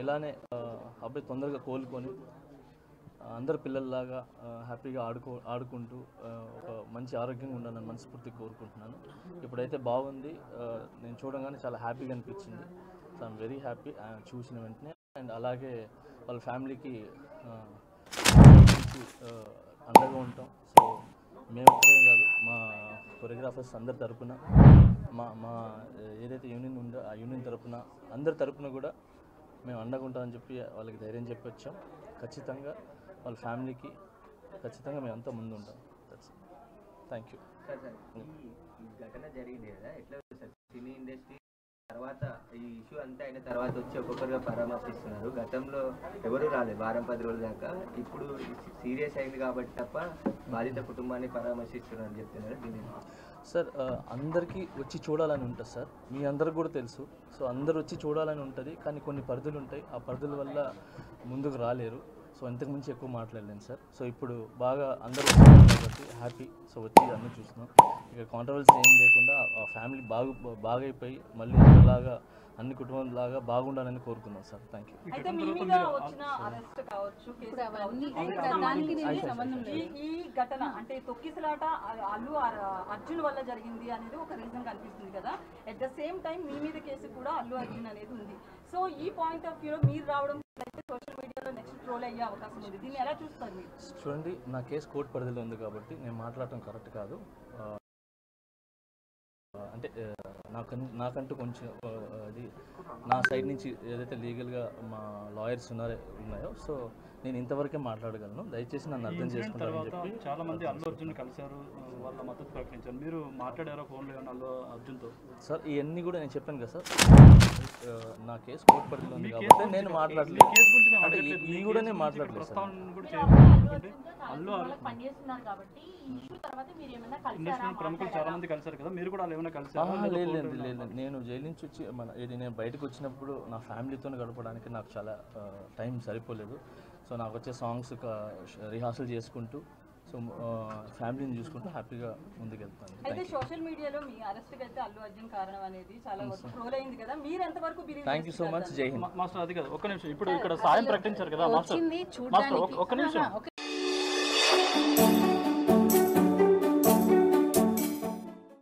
ఇలానే అబ్బాయి తొందరగా కోలుకొని అందరు పిల్లల్లాగా హ్యాపీగా ఆడుకుంటూ ఒక మంచి ఆరోగ్యంగా ఉండాలని మనస్ఫూర్తిగా కోరుకుంటున్నాను. ఇప్పుడైతే బాగుంది, నేను చూడగానే చాలా హ్యాపీగా అనిపించింది. సో ఐఎమ్ వెరీ హ్యాపీ చూసిన వెంటనే. అండ్ అలాగే వాళ్ళ ఫ్యామిలీకి అండగా ఉంటాం. సో మేము ఒక్కరే కాదు, మా కొరియోగ్రాఫర్స్ అందరి తరపున, మా ఏదైతే యూనియన్ ఉందో ఆ యూనియన్ తరపున, అందరి తరపున కూడా మేము అండగా ఉంటామని చెప్పి వాళ్ళకి ధైర్యం చెప్పి వచ్చాం. ఖచ్చితంగా వాళ్ళ ఫ్యామిలీకి ఖచ్చితంగా మేము అంతా ముందు ఉంటాం. Thank you. ఈ ఘటన జరిగింది కదా, ఎట్లా సార్ సినీ ఇండస్ట్రీ తర్వాత ఈ ఇష్యూ అంతా అయిన తర్వాత వచ్చి ఒక్కొక్కరుగా పరామర్శిస్తున్నారు. గతంలో ఎవరు రాలేదు వారం 10 రోజుల దాకా. ఇప్పుడు సీరియస్ అయింది కాబట్టి తప్ప బాధిత కుటుంబాన్ని పరామర్శిస్తున్నారని చెప్తున్నారు. దీన్ని సార్ అందరికీ వచ్చి చూడాలని ఉంటుంది సార్, మీ అందరికి కూడా తెలుసు. సో అందరు వచ్చి చూడాలని ఉంటుంది, కానీ కొన్ని పరిధులు ఉంటాయి, ఆ పరిధుల వల్ల ముందుకు రాలేరు. సో ఇంతకుమించి ఎక్కువ మాట్లాడలేను సార్. సో ఇప్పుడు బాగా అందరూ వచ్చారు కాబట్టి హ్యాపీ. సో వచ్చి అన్నీ చూస్తున్నాం. ఇక కాంట్రవర్సీ ఏం లేకుండా ఆ ఫ్యామిలీ బాగైపోయి మళ్ళీ అందరిలాగా అన్ని కుటుంబంలాగా బాగుండాలని కోరుకున్నాం సార్. Thank you. ఈ ఘటన అంటే తొక్కిసలాట అల్లు అర్జున్ వల్ల జరిగింది అనేది ఒక రీజన్ కనిపిస్తుంది కదా. అట్ ద సేమ్ టైం మీ మీద కేసు కూడా అల్లు అర్జున్ అనేది ఉంది. సో ఈ పాయింట్ ఆఫ్ వ్యూలో మీరు రావడం సోషల్ మీడియాలో నెక్స్ట్ ట్రోల్ అయ్యే అవకాశం ఉంది. దీన్ని ఎలా చూస్తారు మీరు? చూడండి, నా కేసు కోర్టు పరిధిలో ఉంది కాబట్టి నేను మాట్లాడటం కరెక్ట్ కాదు. అంటే నాకంటూ కొంచెం అది నా సైడ్ నుంచి ఏదైతే లీగల్గా మా లాయర్స్ ఉన్నాయో సో నేను ఇంతవరకే మాట్లాడగలను. దయచేసి నన్ను అర్థం చేసుకుంటారని చెప్పి. చాలా మంది అల్లు అర్జున్ కలిశారు, వాళ్ళ మద్దతు ప్రకటించారు. మీరు మాట్లాడారో ఫోన్లో అల్లు అర్జున్తో? సార్ ఇవన్నీ కూడా నేను చెప్పాను కదా సార్, నా కేసు కోర్టు పరిధిలో ఉంది కాబట్టి నేను మాట్లాడలేదు. ఈ కూడా నేను మాట్లాడలేదు సార్. ప్రముఖులు చాలా మంది కలిసారు కదా, మీరు కూడా ఏమైనా కలిసారు? లేదు, నేను జైలు నుంచి వచ్చి నేను బయటకు వచ్చినప్పుడు నా ఫ్యామిలీతో గడపడానికి నాకు చాలా టైం సరిపోలేదు. సో నాకు వచ్చే సాంగ్స్ రిహార్సల్ చేసుకుంటూ సో ఫ్యామిలీని చూసుకుంటూ హ్యాపీగా ముందుకెళ్తాను. అయితే సోషల్ మీడియాలో మీ అరెస్ట్కి అయితే అల్లు అర్జున్ కారణం అనేది చాలా ట్రోల్ అయింది కదా, మీరు ఎంతవరకు believe? Thank you so much. జై హింద్. మాస్టర్ అది కదా, ఒక్క నిమిషం. ఇప్పుడు ఇక్కడ సాయం ప్రకటించారు కదా మాస్టర్, ఒక్క నిమిషం.